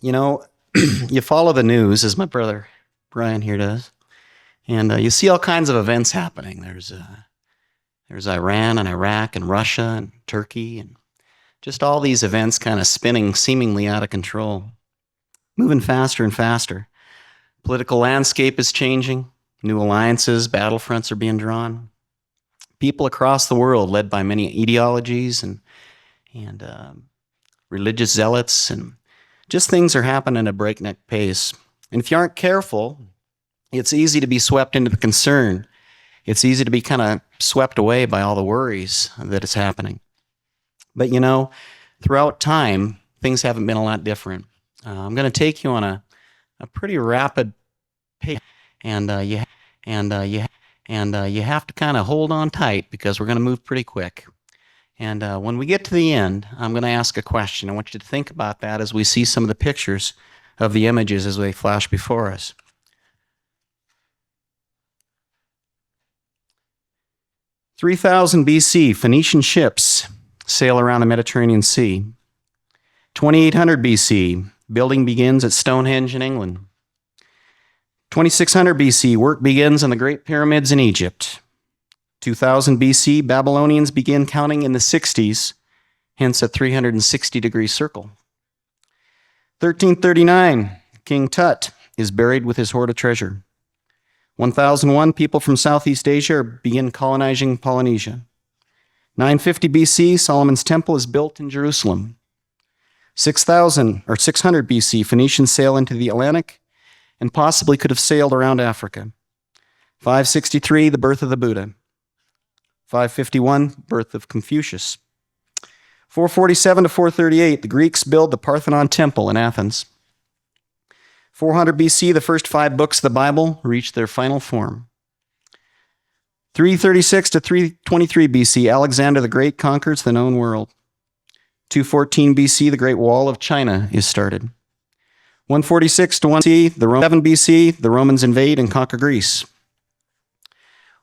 You know, you follow the news, as my brother Brian here does, and you see all kinds of events happening. There's Iran and Iraq and Russia and Turkey, and just all these events kind of spinning seemingly out of control, moving faster and faster. Political landscape is changing. New alliances, battlefronts are being drawn. People across the world, led by many ideologies and religious zealots, and just things are happening at a breakneck pace. And if you aren't careful, it's easy to be swept into the concern. It's easy to be kind of swept away by all the worries that is happening. But throughout time, things haven't been a lot different. I'm going to take you on a pretty rapid pace, and you have to kind of hold on tight because we're going to move pretty quick. And when we get to the end, I'm going to ask a question. I want you to think about that as we see some of the pictures of the images as they flash before us. "3,000 BC, Phoenician ships sail around the Mediterranean Sea. 2,800 BC, building begins at Stonehenge in England. 2,600 BC, work begins on the Great Pyramids in Egypt. 2000 BC, Babylonians begin counting in the 60s, hence a 360-degree circle. 1339, King Tut is buried with his hoard of treasure. 1001, people from Southeast Asia begin colonizing Polynesia. 950 BC, Solomon's Temple is built in Jerusalem. 600 BC, Phoenicians sail into the Atlantic and possibly could have sailed around Africa. 563, the birth of the Buddha. 551, birth of Confucius. 447 to 438, the Greeks build the Parthenon Temple in Athens. 400 BC, the first 5 books of the Bible reach their final form. 336 to 323 BC, Alexander the Great conquers the known world. 214 BC, the Great Wall of China is started. 146 to 1 BC, 7 BC, the Romans invade and conquer Greece.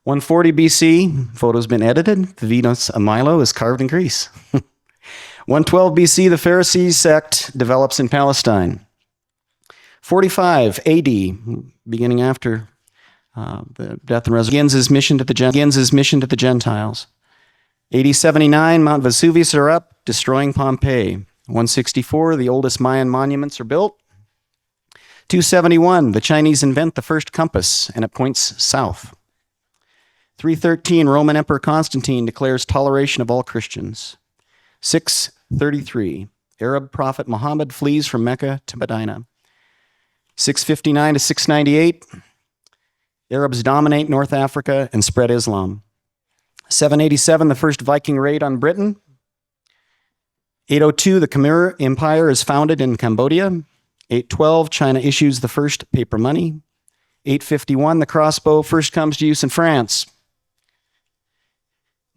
140 BC, photo's been edited, the Venus of Milo is carved in Greece. 112 BC, the Pharisees sect develops in Palestine. 45 AD, beginning after the death and resurrection, begins his mission to the Gentiles. 8079, Mount Vesuvius are up, destroying Pompeii. 164, the oldest Mayan monuments are built. 271, the Chinese invent the first compass, and it points south. 313, Roman Emperor Constantine declares toleration of all Christians. 633, Arab prophet Muhammad flees from Mecca to Medina. 659 to 698, Arabs dominate North Africa and spread Islam. 787, the first Viking raid on Britain. 802, the Khmer Empire is founded in Cambodia. 812, China issues the first paper money. 851, the crossbow first comes to use in France.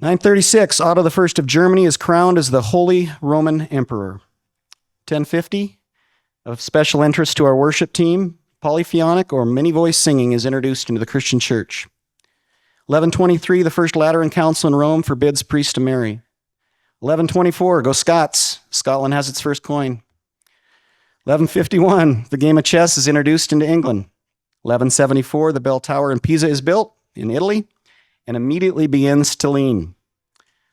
936, Otto I of Germany is crowned as the Holy Roman Emperor. 1050, of special interest to our worship team, polyphonic or many-voice singing is introduced into the Christian church. 1123, the First Lateran Council in Rome forbids priests to marry. 1124, go Scots. Scotland has its first coin. 1151, the game of chess is introduced into England. 1174, the bell tower in Pisa is built in Italy and immediately begins to lean.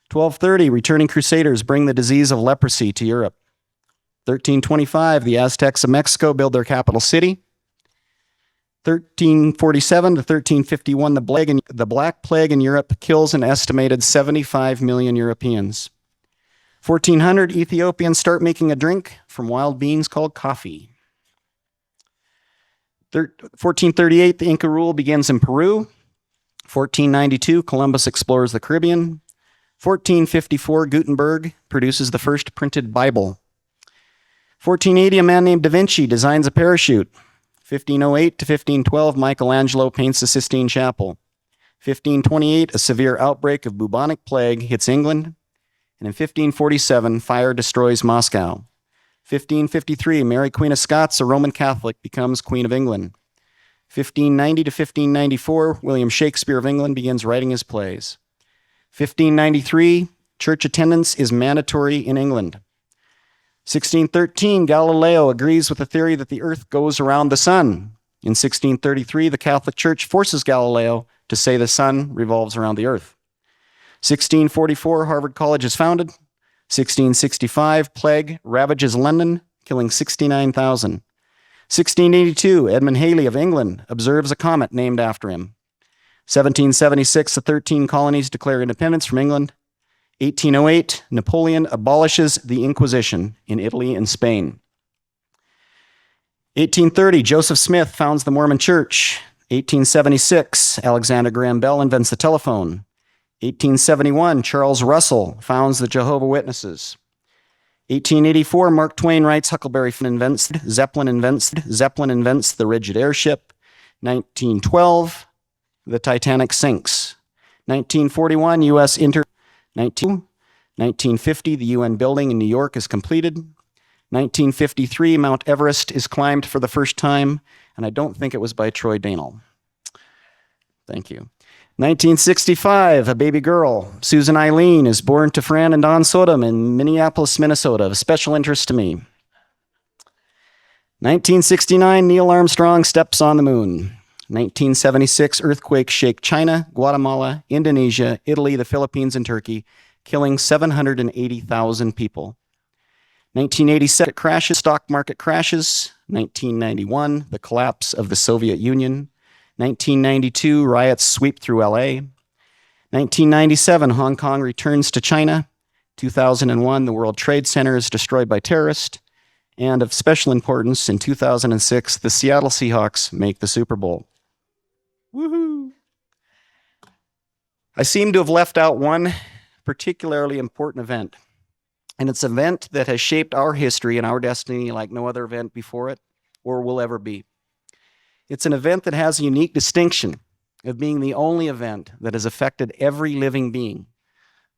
1230, returning crusaders bring the disease of leprosy to Europe. 1325, the Aztecs of Mexico build their capital city. 1347 to 1351, the Black Plague in Europe kills an estimated 75 million Europeans. 1400, Ethiopians start making a drink from wild beans called coffee. 1438, the Inca rule begins in Peru. 1492, Columbus explores the Caribbean. 1454, Gutenberg produces the first printed Bible. 1480, a man named Da Vinci designs a parachute. 1508 to 1512, Michelangelo paints the Sistine Chapel. 1528, a severe outbreak of bubonic plague hits England. And in 1547, fire destroys Moscow. 1553, Mary Queen of Scots, a Roman Catholic, becomes Queen of England. 1590 to 1594, William Shakespeare of England begins writing his plays. 1593, church attendance is mandatory in England. 1613, Galileo agrees with the theory that the Earth goes around the sun. In 1633, the Catholic Church forces Galileo to say the sun revolves around the Earth. 1644, Harvard College is founded. 1665, plague ravages London, killing 69,000. 1682, Edmund Halley of England observes a comet named after him. 1776, the 13 colonies declare independence from England. 1808, Napoleon abolishes the Inquisition in Italy and Spain. 1830, Joseph Smith founds the Mormon Church. 1876, Alexander Graham Bell invents the telephone. 1871, Charles Russell founds the Jehovah's Witnesses. 1884, Mark Twain writes Huckleberry Finn Zeppelin invents the rigid airship. 1912, the Titanic sinks. 1941, U.S. 1950, the UN building in New York is completed. 1953, Mount Everest is climbed for the first time, and I don't think it was by Troy Danel. Thank you. 1965, a baby girl, Susan Eileen, is born to Fran and Don Sodom in Minneapolis, Minnesota, of special interest to me. 1969, Neil Armstrong steps on the moon. 1976, earthquakes shake China, Guatemala, Indonesia, Italy, the Philippines, and Turkey, killing 780,000 people. 1987, stock market crashes. 1991, the collapse of the Soviet Union. 1992, riots sweep through LA. 1997, Hong Kong returns to China. 2001, the World Trade Center is destroyed by terrorists. And of special importance, in 2006, the Seattle Seahawks make the Super Bowl. Woohoo! I seem to have left out one particularly important event. And it's an event that has shaped our history and our destiny like no other event before it or will ever be. It's an event that has a unique distinction of being the only event that has affected every living being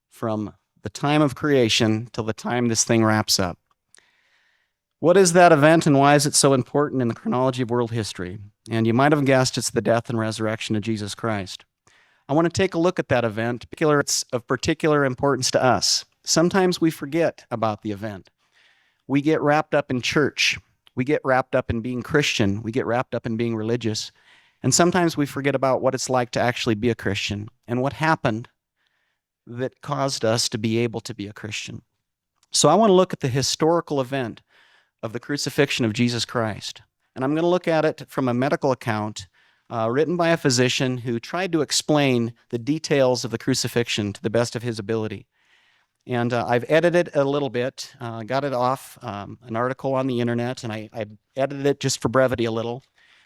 from the time of creation till the time this thing wraps up. What is that event and why is it so important in the chronology of world history? And you might have guessed it's the death and resurrection of Jesus Christ. I want to take a look at that event. It's of particular importance to us. Sometimes we forget about the event. We get wrapped up in church. We get wrapped up in being Christian. We get wrapped up in being religious. And sometimes we forget about what it's like to actually be a Christian and what happened that caused us to be able to be a Christian. So I want to look at the historical event of the crucifixion of Jesus Christ. And I'm going to look at it from a medical account written by a physician who tried to explain the details of the crucifixion to the best of his ability. And I've edited it a little bit, got it off an article on the internet, and I edited it just for brevity a little,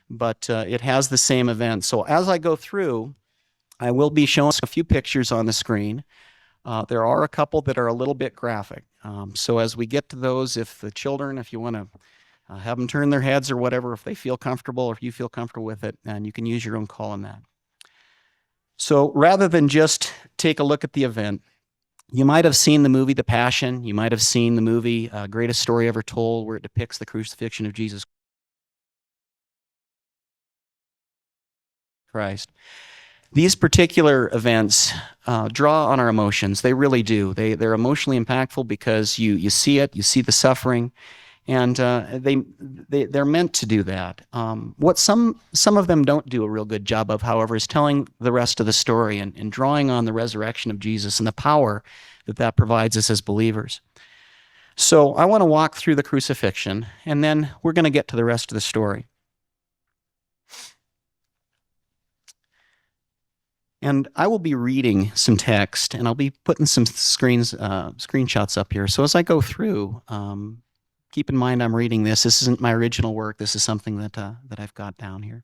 but it has the same event. So as I go through, I will be showing a few pictures on the screen. There are a couple that are a little bit graphic. So as we get to those, if the children, if you want to have them turn their heads or whatever, if they feel comfortable or if you feel comfortable with it, and you can use your own call on that. So rather than just take a look at the event, you might have seen the movie The Passion. You might have seen the movie Greatest Story Ever Told, where it depicts the crucifixion of Jesus Christ. These particular events draw on our emotions. They really do. They're emotionally impactful because you see it, you see the suffering, and they're meant to do that. What some of them don't do a real good job of, however, is telling the rest of the story and drawing on the resurrection of Jesus and the power that provides us as believers. So I want to walk through the crucifixion, and then we're going to get to the rest of the story. And I will be reading some text, and I'll be putting some screenshots up here. So as I go through, keep in mind I'm reading this. This isn't my original work. This is something that I've got down here.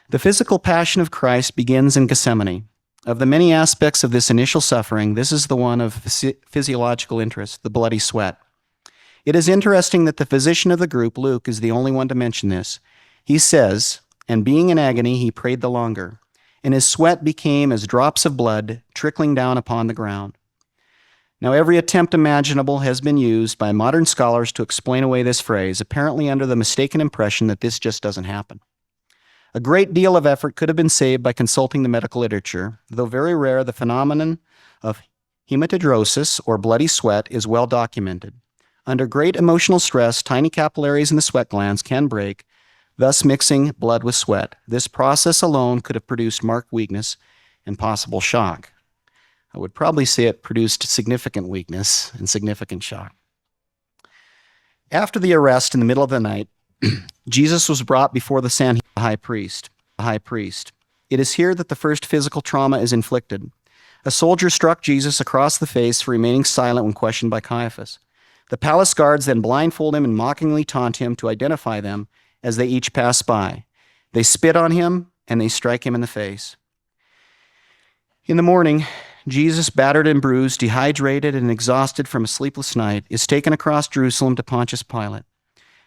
The physical passion of Christ begins in Gethsemane. Of the many aspects of this initial suffering, this is the one of physiological interest, the bloody sweat. It is interesting that the physician of the group, Luke, is the only one to mention this. He says, "And being in agony, he prayed the longer, and his sweat became as drops of blood trickling down upon the ground." Now, every attempt imaginable has been used by modern scholars to explain away this phrase, apparently under the mistaken impression that this just doesn't happen. A great deal of effort could have been saved by consulting the medical literature. Though very rare, the phenomenon of hematidrosis, or bloody sweat, is well documented. Under great emotional stress, tiny capillaries in the sweat glands can break, thus mixing blood with sweat. This process alone could have produced marked weakness and possible shock. I would probably say it produced significant weakness and significant shock. After the arrest in the middle of the night, Jesus was brought before the Sanhedrin, the high priest. It is here that the first physical trauma is inflicted. A soldier struck Jesus across the face for remaining silent when questioned by Caiaphas. The palace guards then blindfold him and mockingly taunt him to identify them as they each pass by. They spit on him and they strike him in the face. In the morning, Jesus, battered and bruised, dehydrated and exhausted from a sleepless night, is taken across Jerusalem to Pontius Pilate.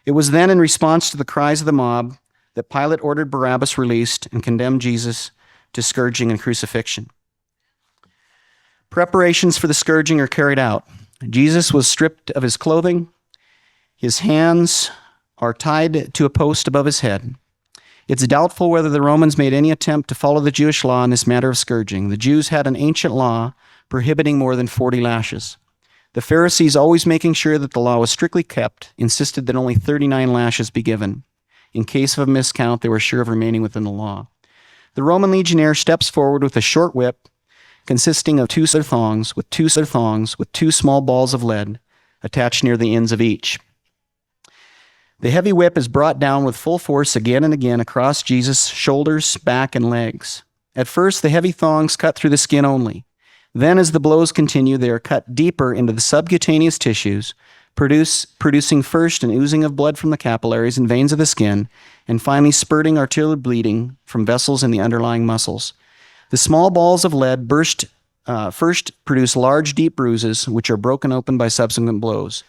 It was then in response to the cries of the mob that Pilate ordered Barabbas released and condemned Jesus to scourging and crucifixion. Preparations for the scourging are carried out. Jesus was stripped of his clothing. His hands are tied to a post above his head. It's doubtful whether the Romans made any attempt to follow the Jewish law in this matter of scourging. The Jews had an ancient law prohibiting more than 40 lashes. The Pharisees, always making sure that the law was strictly kept, insisted that only 39 lashes be given. In case of a miscount, they were sure of remaining within the law. The Roman legionnaire steps forward with a short whip consisting of two thongs with two small balls of lead attached near the ends of each. The heavy whip is brought down with full force again and again across Jesus' shoulders, back, and legs. At first, the heavy thongs cut through the skin only. Then, as the blows continue, they are cut deeper into the subcutaneous tissues, producing first an oozing of blood from the capillaries and veins of the skin, and finally spurting arterial bleeding from vessels in the underlying muscles. The small balls of lead first produce large, deep bruises, which are broken open by subsequent blows.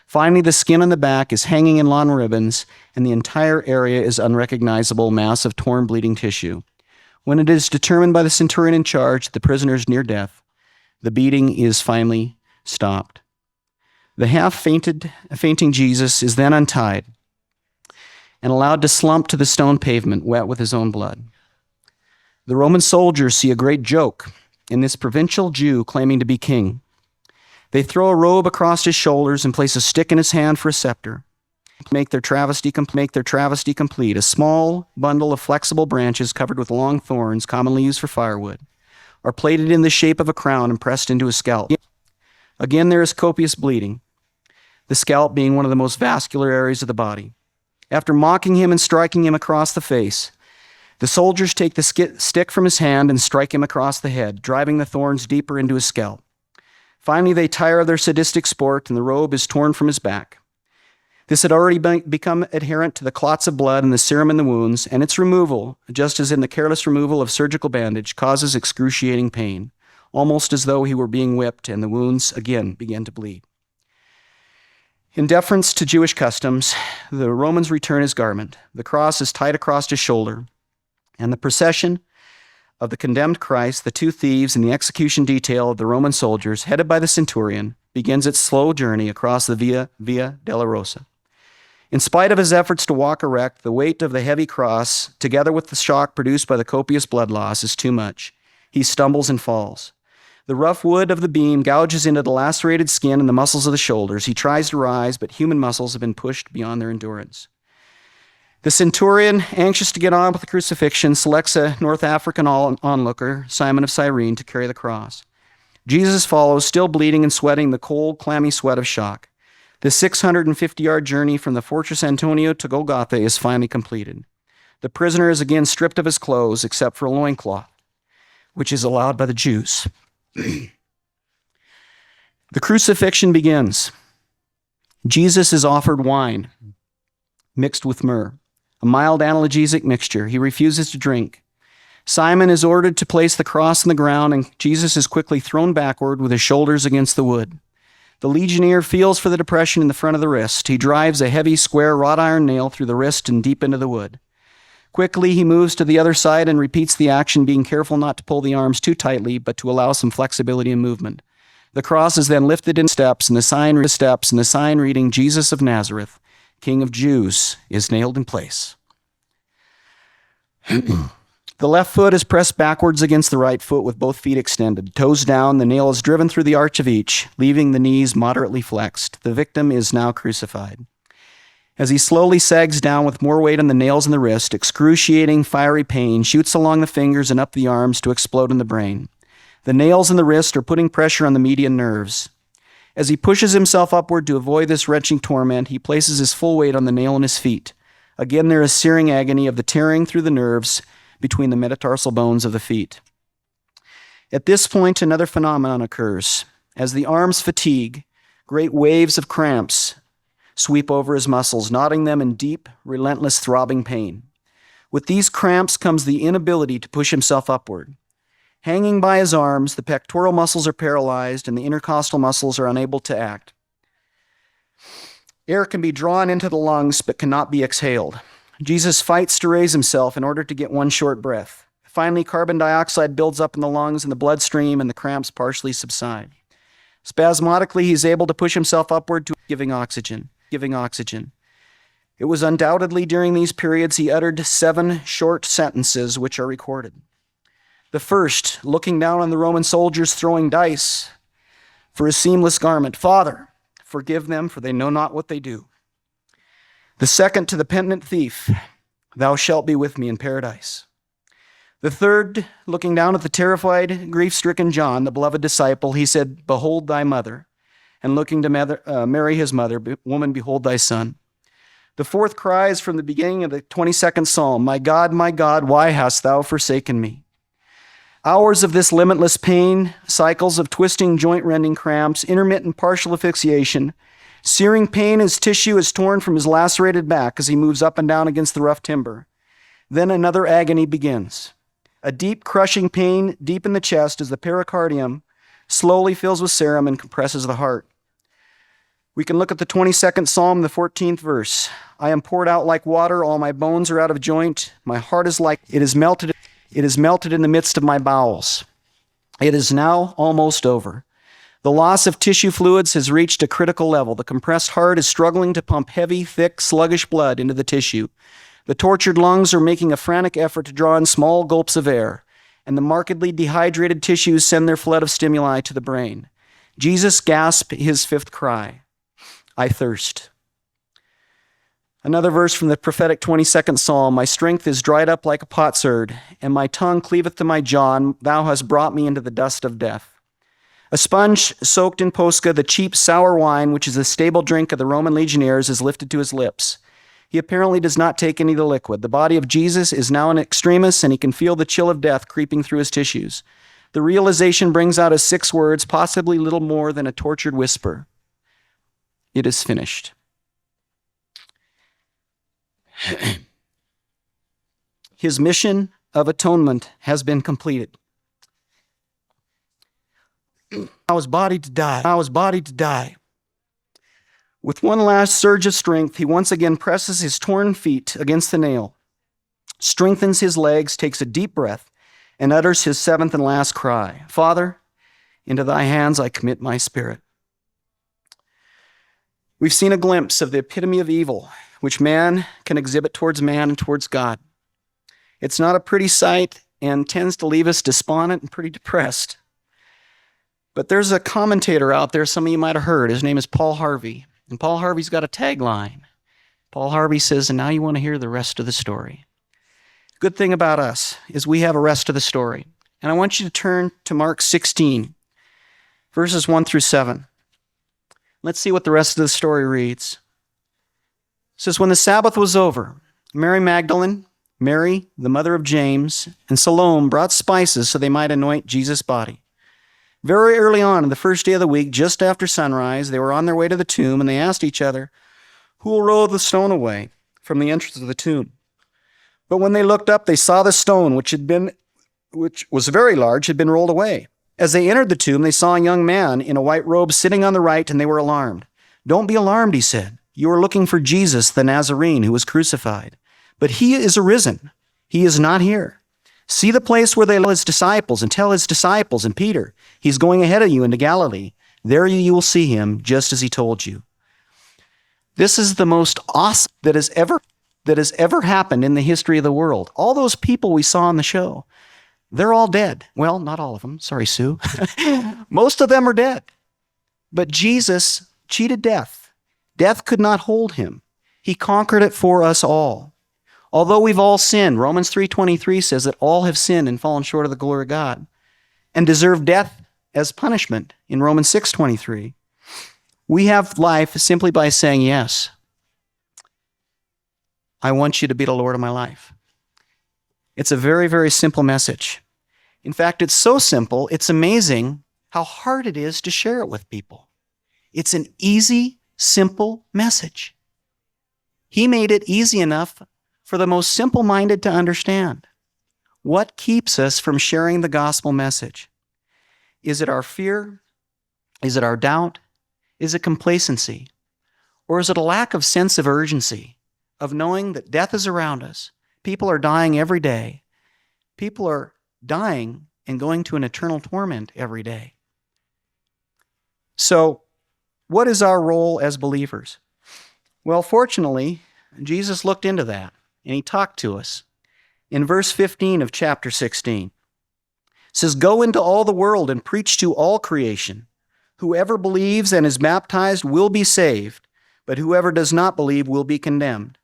Finally, the skin on the back is hanging in long ribbons, and the entire area is unrecognizable mass of torn, bleeding tissue. When it is determined by the centurion in charge the prisoner is near death, the beating is finally stopped. The half-fainting Jesus is then untied and allowed to slump to the stone pavement, wet with his own blood. The Roman soldiers see a great joke in this provincial Jew claiming to be king. They throw a robe across his shoulders and place a stick in his hand for a scepter. Make their travesty complete. A small bundle of flexible branches covered with long thorns, commonly used for firewood, are plaited in the shape of a crown and pressed into his scalp. Again, there is copious bleeding, the scalp being one of the most vascular areas of the body. After mocking him and striking him across the face, the soldiers take the stick from his hand and strike him across the head, driving the thorns deeper into his scalp. Finally, they tire of their sadistic sport, and the robe is torn from his back. This had already become adherent to the clots of blood and the serum in the wounds, and its removal, just as in the careless removal of surgical bandage, causes excruciating pain, almost as though he were being whipped and the wounds again began to bleed. In deference to Jewish customs, the Romans return his garment. The cross is tied across his shoulder, and the procession of the condemned Christ, the two thieves, and the execution detail of the Roman soldiers, headed by the centurion, begins its slow journey across the Via Dolorosa. In spite of his efforts to walk erect, the weight of the heavy cross, together with the shock produced by the copious blood loss, is too much. He stumbles and falls. The rough wood of the beam gouges into the lacerated skin and the muscles of the shoulders. He tries to rise, but human muscles have been pushed beyond their endurance. The centurion, anxious to get on with the crucifixion, selects a North African onlooker, Simon of Cyrene, to carry the cross. Jesus follows, still bleeding and sweating the cold, clammy sweat of shock. The 650-yard journey from the Fortress Antonio to Golgotha is finally completed. The prisoner is again stripped of his clothes, except for a loincloth, which is allowed by the Jews. The crucifixion begins. Jesus is offered wine mixed with myrrh, a mild analgesic mixture. He refuses to drink. Simon is ordered to place the cross on the ground, and Jesus is quickly thrown backward with his shoulders against the wood. The legionnaire feels for the depression in the front of the wrist. He drives a heavy, square wrought iron nail through the wrist and deep into the wood. Quickly, he moves to the other side and repeats the action, being careful not to pull the arms too tightly, but to allow some flexibility in movement. The cross is then lifted in steps, and the sign reading Jesus of Nazareth, King of Jews, is nailed in place. The The left foot is pressed backwards against the right foot with both feet extended. Toes down, the nail is driven through the arch of each, leaving the knees moderately flexed. The victim is now crucified. As he slowly sags down with more weight on the nails in the wrist, excruciating fiery pain shoots along the fingers and up the arms to explode in the brain. The nails in the wrist are putting pressure on the median nerves. As he pushes himself upward to avoid this wrenching torment, he places his full weight on the nail in his feet. Again, there is searing agony of the tearing through the nerves between the metatarsal bones of the feet. At this point, another phenomenon occurs. As the arms fatigue, great waves of cramps sweep over his muscles, knotting them in deep, relentless, throbbing pain. With these cramps comes the inability to push himself upward. Hanging by his arms, the pectoral muscles are paralyzed and the intercostal muscles are unable to act. Air can be drawn into the lungs but cannot be exhaled. Jesus fights to raise himself in order to get one short breath. Finally, carbon dioxide builds up in the lungs and the bloodstream, and the cramps partially subside. Spasmodically, he's able to push himself upward to giving oxygen. It was undoubtedly during these periods he uttered 7 short sentences which are recorded. The first, looking down on the Roman soldiers throwing dice for his seamless garment, "Father, forgive them, for they know not what they do." The second, to the penitent thief, "Thou shalt be with me in paradise." The third, looking down at the terrified, grief-stricken John, the beloved disciple, he said, "Behold thy mother." And looking to Mary, his mother, "Woman, behold thy son." The fourth cry is from the beginning of the 22nd Psalm, my God, why hast thou forsaken me?" Hours of this limitless pain, cycles of twisting, joint-rending cramps, intermittent partial asphyxiation, searing pain as tissue is torn from his lacerated back as he moves up and down against the rough timber. Then another agony begins. A deep, crushing pain deep in the chest as the pericardium slowly fills with serum and compresses the heart. We can look at the 22nd Psalm, the 14th verse. "I am poured out like water, all my bones are out of joint. My heart is like, it is melted in the midst of my bowels. It is now almost over. The loss of tissue fluids has reached a critical level. The compressed heart is struggling to pump heavy, thick, sluggish blood into the tissue. The tortured lungs are making a frantic effort to draw in small gulps of air, and the markedly dehydrated tissues send their flood of stimuli to the brain. Jesus gasped his 5th cry, I thirst." Another verse from the prophetic 22nd Psalm, "My strength is dried up like a potsherd, and my tongue cleaveth to my jaw, and thou hast brought me into the dust of death." A sponge soaked in posca, the cheap sour wine, which is the stable drink of the Roman legionnaires, is lifted to his lips. He apparently does not take any of the liquid. The body of Jesus is now in extremis, and he can feel the chill of death creeping through his tissues. The realization brings out his 6 words, possibly little more than a tortured whisper. It is finished. His mission of atonement has been completed. Now his body to die. With one last surge of strength, he once again presses his torn feet against the nail, strengthens his legs, takes a deep breath, and utters his 7th and last cry, "Father, into thy hands I commit my spirit." We've seen a glimpse of the epitome of evil, which man can exhibit towards man and towards God. It's not a pretty sight and tends to leave us despondent and pretty depressed. But there's a commentator out there, some of you might have heard. His name is Paul Harvey. And Paul Harvey's got a tagline. Paul Harvey says, "And now you want to hear the rest of the story." Good thing about us is we have a rest of the story. And I want you to turn to Mark 16, verses 1 through 7. Let's see what the rest of the story reads. It says, "When the Sabbath was over, Mary Magdalene, Mary, the mother of James, and Salome brought spices so they might anoint Jesus' body. Very early on the first day of the week, just after sunrise, they were on their way to the tomb, and they asked each other, 'Who will roll the stone away from the entrance of the tomb?' But when they looked up, they saw the stone, which was very large, had been rolled away. As they entered the tomb, they saw a young man in a white robe sitting on the right, and they were alarmed. 'Don't be alarmed,' he said. 'You are looking for Jesus, the Nazarene, who was crucified. But he is arisen. He is not here. See the place where they lay his disciples, and tell his disciples and Peter, he's going ahead of you into Galilee. There you will see him, just as he told you.'" This is the most awesome that has ever. that has ever happened in the history of the world. All those people we saw on the show, they're all dead. Well, not all of them. Sorry, Sue. Most of them are dead. But Jesus cheated death. Death could not hold him. He conquered it for us all. Although we've all sinned, Romans 3:23 says that all have sinned and fallen short of the glory of God and deserve death as punishment in Romans 6:23. We have life simply by saying, yes, I want you to be the Lord of my life. It's a very, very simple message. In fact, it's so simple, it's amazing how hard it is to share it with people. It's an easy, simple message. He made it easy enough for the most simple-minded to understand. What keeps us from sharing the gospel message? Is it our fear? Is it our doubt? Is it complacency? Or is it a lack of sense of urgency, of knowing that death is around us? People are dying every day. People are dying and going to an eternal torment every day. So, what is our role as believers? Well, fortunately, Jesus looked into that, and he talked to us. In verse 15 of chapter 16, it says, "Go into all the world and preach to all creation. Whoever believes and is baptized will be saved, but whoever does not believe will be condemned.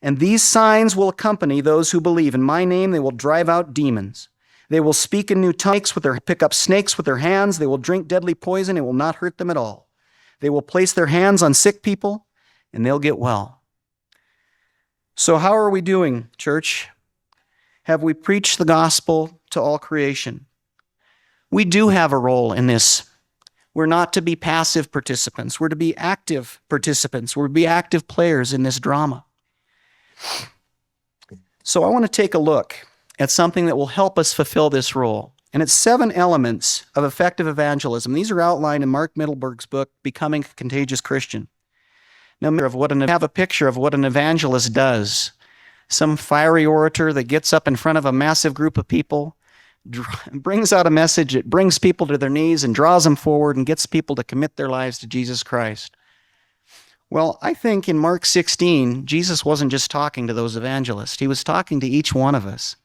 And these signs will accompany those who believe. In my name they will drive out demons. They will speak in new tongues, pick up snakes with their hands. They will drink deadly poison. It will not hurt them at all. They will place their hands on sick people, and they'll get well." So how are we doing, church? Have we preached the gospel to all creation? We do have a role in this. We're not to be passive participants. We're to be active participants. We're to be active players in this drama. So I want to take a look at something that will help us fulfill this role. And it's 7 elements of effective evangelism. These are outlined in Mark Mittelberg's book, Becoming a Contagious Christian. Now, have a picture of what an evangelist does. Some fiery orator that gets up in front of a massive group of people, brings out a message, it brings people to their knees and draws them forward and gets people to commit their lives to Jesus Christ. Well, I think in Mark 16, Jesus wasn't just talking to those evangelists. He was talking to each one of us.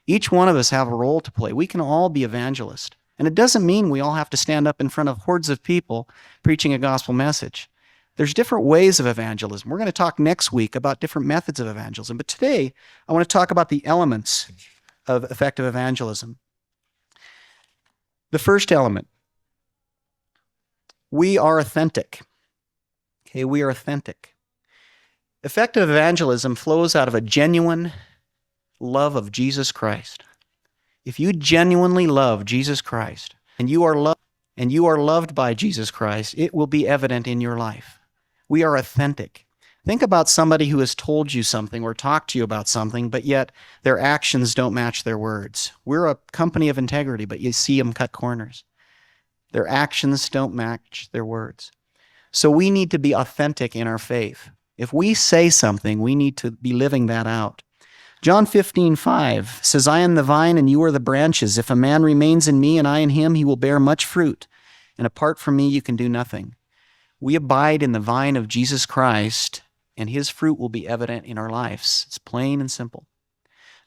Each one of us have a role to play. We can all be evangelists. And it doesn't mean we all have to stand up in front of hordes of people preaching a gospel message. There's different ways of evangelism. We're going to talk next week about different methods of evangelism. But today, I want to talk about the elements of effective evangelism. The first element, we are authentic. Okay, we are authentic. Effective evangelism flows out of a genuine love of Jesus Christ. If you genuinely love Jesus Christ and you are loved by Jesus Christ, it will be evident in your life. We are authentic. Think about somebody who has told you something or talked to you about something, but yet their actions don't match their words. We're a company of integrity, but you see them cut corners. Their actions don't match their words. So we need to be authentic in our faith. If we say something, we need to be living that out. John 15:5 says, "I am the vine and you are the branches. If a man remains in me and I in him, he will bear much fruit. And apart from me, you can do nothing." We abide in the vine of Jesus Christ, and his fruit will be evident in our lives. It's plain and simple.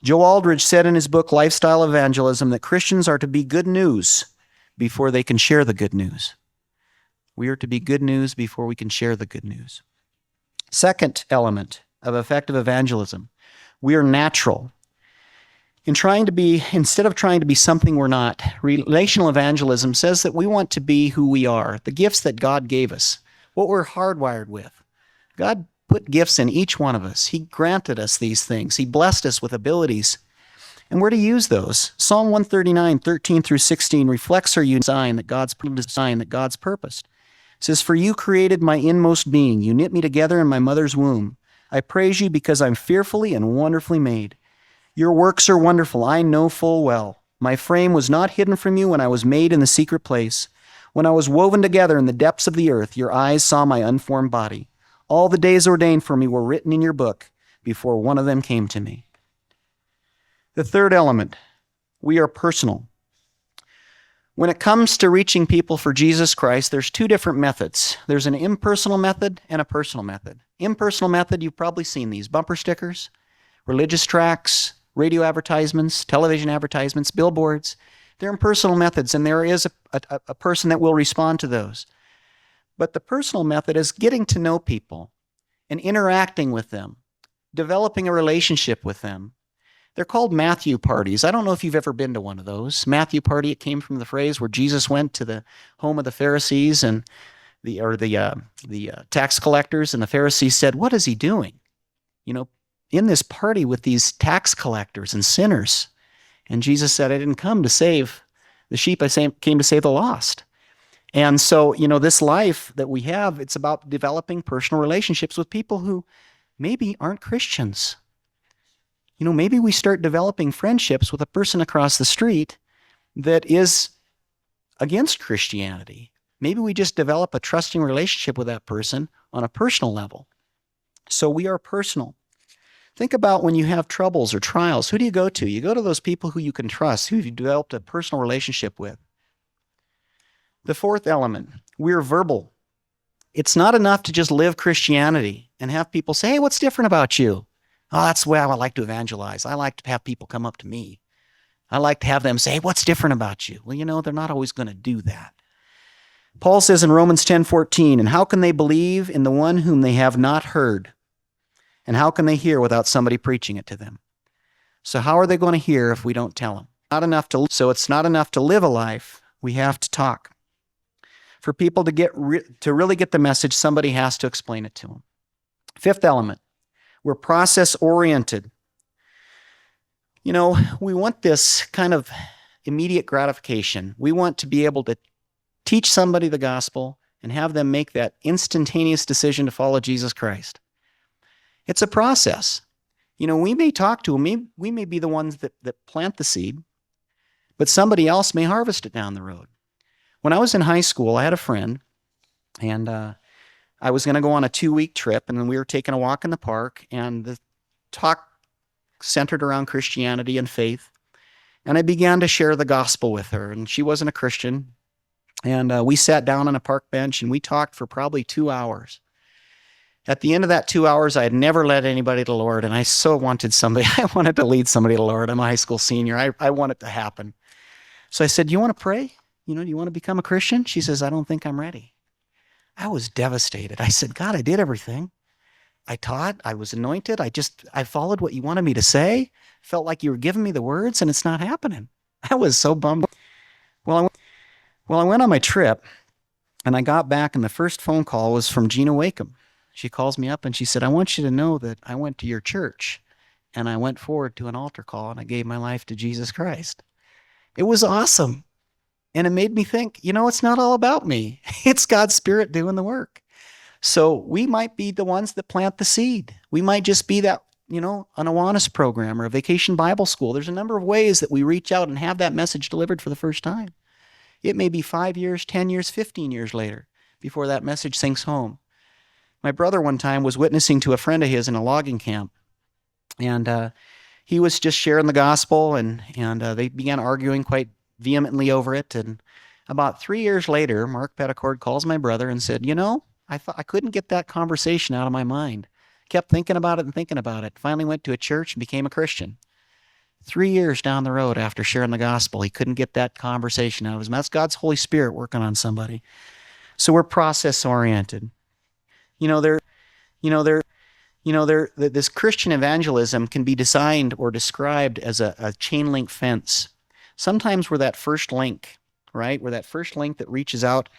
Joe Aldridge said in his book, Lifestyle Evangelism, that Christians are to be good news before they can share the good news. We are to be good news before we can share the good news. Second element of effective evangelism, we are natural. Instead of trying to be something we're not, relational evangelism says that we want to be who we are, the gifts that God gave us, what we're hardwired with. God put gifts in each one of us. He granted us these things. He blessed us with abilities, and we're to use those. Psalm 139:13-16 reflects our design that God's purposed. It says, "For you created my inmost being. You knit me together in my mother's womb. I praise you because I'm fearfully and wonderfully made. Your works are wonderful, I know full well. My frame was not hidden from you when I was made in the secret place. When I was woven together in the depths of the earth, your eyes saw my unformed body. All the days ordained for me were written in your book before one of them came to me." The third element, we are personal. When it comes to reaching people for Jesus Christ, there's two different methods. There's an impersonal method and a personal method. Impersonal method, you've probably seen these bumper stickers, religious tracts, radio advertisements, television advertisements, billboards. They're impersonal methods, and there is a person that will respond to those. But the personal method is getting to know people and interacting with them, developing a relationship with them. They're called Matthew parties. I don't know if you've ever been to one of those. Matthew party, it came from the phrase where Jesus went to the home of the Pharisees and the tax collectors, and the Pharisees said, "What is he doing? In this party with these tax collectors and sinners." And Jesus said, "I didn't come to save the sheep. I came to save the lost." And so, this life that we have, it's about developing personal relationships with people who maybe aren't Christians. Maybe we start developing friendships with a person across the street that is against Christianity. Maybe we just develop a trusting relationship with that person on a personal level. So we are personal. Think about when you have troubles or trials. Who do you go to? You go to those people who you can trust, who you've developed a personal relationship with. The fourth element, we're verbal. It's not enough to just live Christianity and have people say, "Hey, what's different about you?" "Oh, that's the way I like to evangelize. I like to have people come up to me. I like to have them say, 'What's different about you?'" Well, they're not always going to do that. Paul says in Romans 10:14, "And how can they believe in the one whom they have not heard? And how can they hear without somebody preaching it to them?" So how are they going to hear if we don't tell them? So it's not enough to live a life. We have to talk. For people to really get the message, somebody has to explain it to them. Fifth element, we're process-oriented. We want this kind of immediate gratification. We want to be able to teach somebody the gospel and have them make that instantaneous decision to follow Jesus Christ. It's a process. We may talk to them. We may be the ones that plant the seed, but somebody else may harvest it down the road. When I was in high school, I had a friend, and I was going to go on a 2-week trip, and then we were taking a walk in the park, and the talk centered around Christianity and faith. And I began to share the gospel with her, and she wasn't a Christian. And we sat down on a park bench, and we talked for probably 2 hours. At the end of that 2 hours, I had never led anybody to the Lord, and I so wanted somebody. I wanted to lead somebody to the Lord. I'm a high school senior. I want it to happen. So I said, "Do you want to pray? Do you want to become a Christian?" She says, "I don't think I'm ready." I was devastated. I said, "God, I did everything. I taught, I was anointed. I followed what you wanted me to say. Felt like you were giving me the words, and it's not happening." I was so bummed. Well, I went on my trip, and I got back, and the first phone call was from Gina Wakeham. She calls me up, and she said, "I want you to know that I went to your church, and I went forward to an altar call, and I gave my life to Jesus Christ." It was awesome. And it made me think, it's not all about me. It's God's Spirit doing the work. So we might be the ones that plant the seed. We might just be that, an Awanas program or a vacation Bible school. There's a number of ways that we reach out and have that message delivered for the first time. It may be 5 years, 10 years, 15 years later before that message sinks home. My brother one time was witnessing to a friend of his in a logging camp. And he was just sharing the gospel, and they began arguing quite vehemently over it. And about 3 years later, Mark Petticord calls my brother and said, I thought I couldn't get that conversation out of my mind. Kept thinking about it and thinking about it. Finally went to a church and became a Christian. 3 years down the road after sharing the gospel, he couldn't get that conversation out of his mouth. That's God's Holy Spirit working on somebody. So we're process-oriented. This Christian evangelism can be designed or described as a chain link fence. Sometimes we're that first link, right? We're that first link that reaches out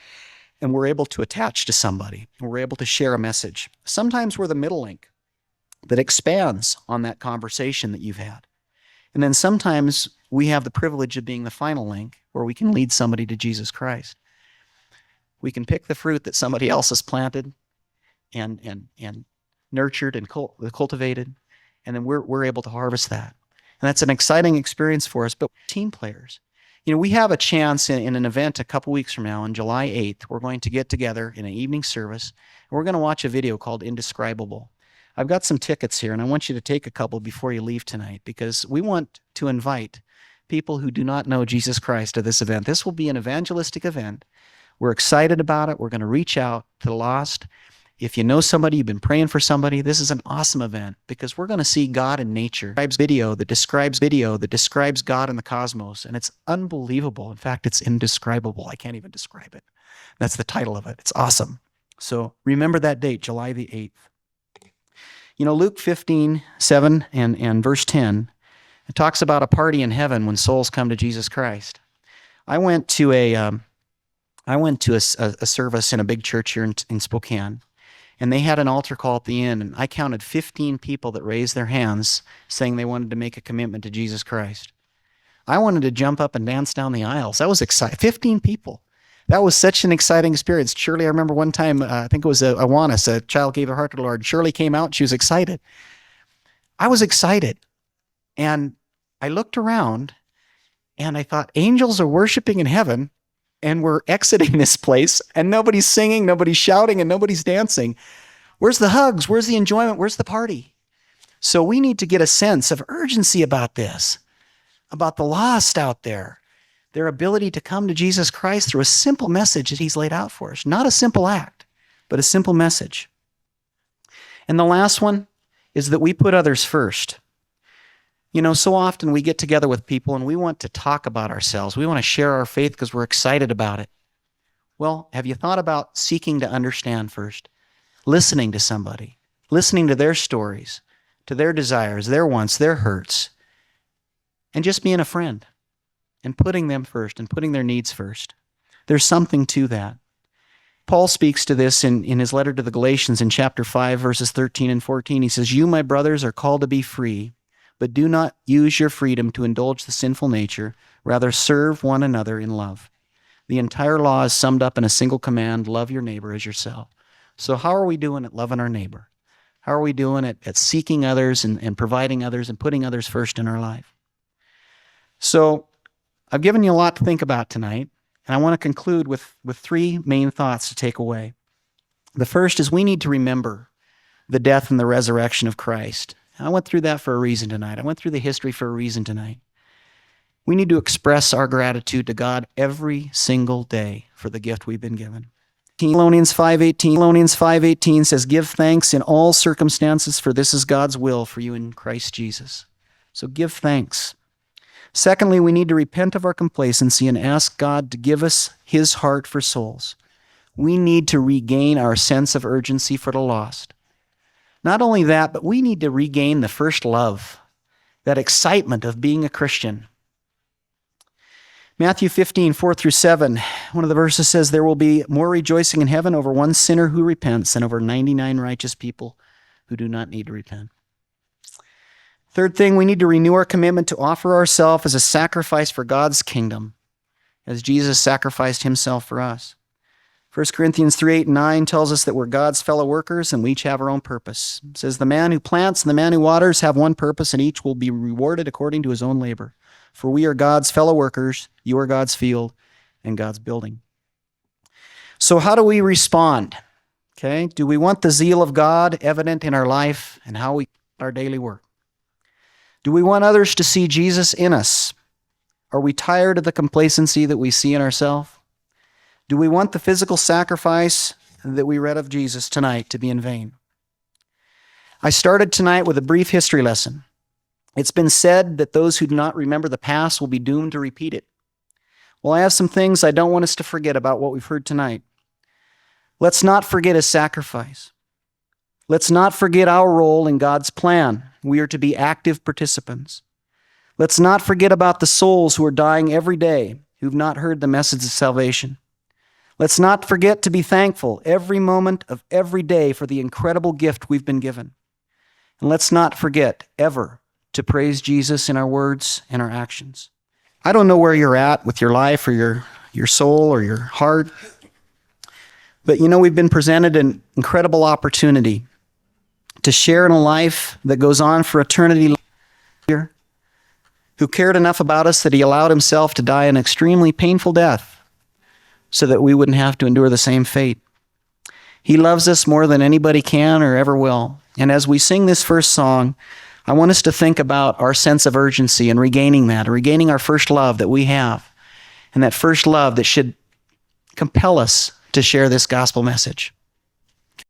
and we're able to attach to somebody. We're able to share a message. Sometimes we're the middle link that expands on that conversation that you've had. And then sometimes we have the privilege of being the final link where we can lead somebody to Jesus Christ. We can pick the fruit that somebody else has planted and nurtured and cultivated, and then we're able to harvest that. And that's an exciting experience for us, but team players. We have a chance in an event a couple weeks from now on July 8th. We're going to get together in an evening service, and we're going to watch a video called Indescribable. I've got some tickets here, and I want you to take a couple before you leave tonight, because we want to invite people who do not know Jesus Christ to this event. This will be an evangelistic event. We're excited about it. We're going to reach out to the lost. If you know somebody, you've been praying for somebody, this is an awesome event because we're going to see God in nature. Video that describes God in the cosmos, and it's unbelievable. In fact, it's indescribable. I can't even describe it. That's the title of it. It's awesome. So remember that date, July the 8th. Luke 15:7 and verse 10, it talks about a party in heaven when souls come to Jesus Christ. I went to a service in a big church here in Spokane, and they had an altar call at the end, and I counted 15 people that raised their hands saying they wanted to make a commitment to Jesus Christ. I wanted to jump up and dance down the aisles. That was exciting. 15 people. That was such an exciting experience. Shirley, I remember one time, I think it was Awanas, a child gave her heart to the Lord. Shirley came out, she was excited. I was excited. And I looked around, and I thought, angels are worshiping in heaven, and we're exiting this place, and nobody's singing, nobody's shouting, and nobody's dancing. Where's the hugs? Where's the enjoyment? Where's the party? So we need to get a sense of urgency about this, about the lost out there, their ability to come to Jesus Christ through a simple message that he's laid out for us. Not a simple act, but a simple message. And the last one is that we put others first. So often we get together with people and we want to talk about ourselves. We want to share our faith because we're excited about it. Well, have you thought about seeking to understand first? Listening to somebody, listening to their stories, to their desires, their wants, their hurts, and just being a friend and putting them first and putting their needs first. There's something to that. Paul speaks to this in his letter to the Galatians in chapter 5, verses 13 and 14. He says, "You, my brothers, are called to be free, but do not use your freedom to indulge the sinful nature. Rather, serve one another in love. The entire law is summed up in a single command: love your neighbor as yourself." So how are we doing at loving our neighbor? How are we doing at seeking others and providing others and putting others first in our life? So I've given you a lot to think about tonight, and I want to conclude with three main thoughts to take away. The first is we need to remember the death and the resurrection of Christ. I went through that for a reason tonight. I went through the history for a reason tonight. We need to express our gratitude to God every single day for the gift we've been given. Thessalonians 5:18 says, "Give thanks in all circumstances, for this is God's will for you in Christ Jesus." So give thanks. Secondly, we need to repent of our complacency and ask God to give us his heart for souls. We need to regain our sense of urgency for the lost. Not only that, but we need to regain the first love, that excitement of being a Christian. Matthew 15:4-7, one of the verses says, "There will be more rejoicing in heaven over one sinner who repents than over 99 righteous people who do not need to repent." Third thing, we need to renew our commitment to offer ourselves as a sacrifice for God's kingdom, as Jesus sacrificed himself for us. 1 Corinthians 3:8-9 tells us that we're God's fellow workers and we each have our own purpose. It says, "The man who plants and the man who waters have one purpose, and each will be rewarded according to his own labor. For we are God's fellow workers, you are God's field and God's building." So how do we respond? Okay, do we want the zeal of God evident in our life and how we do our daily work? Do we want others to see Jesus in us? Are we tired of the complacency that we see in ourselves? Do we want the physical sacrifice that we read of Jesus tonight to be in vain? I started tonight with a brief history lesson. It's been said that those who do not remember the past will be doomed to repeat it. Well, I have some things I don't want us to forget about what we've heard tonight. Let's not forget his sacrifice. Let's not forget our role in God's plan. We are to be active participants. Let's not forget about the souls who are dying every day who've not heard the message of salvation. Let's not forget to be thankful every moment of every day for the incredible gift we've been given. And let's not forget ever to praise Jesus in our words and our actions. I don't know where you're at with your life or your soul or your heart, but we've been presented an incredible opportunity to share in a life that goes on for eternity, who cared enough about us that he allowed himself to die an extremely painful death so that we wouldn't have to endure the same fate. He loves us more than anybody can or ever will. And as we sing this first song, I want us to think about our sense of urgency and regaining that, regaining our first love that we have, and that first love that should compel us to share this gospel message.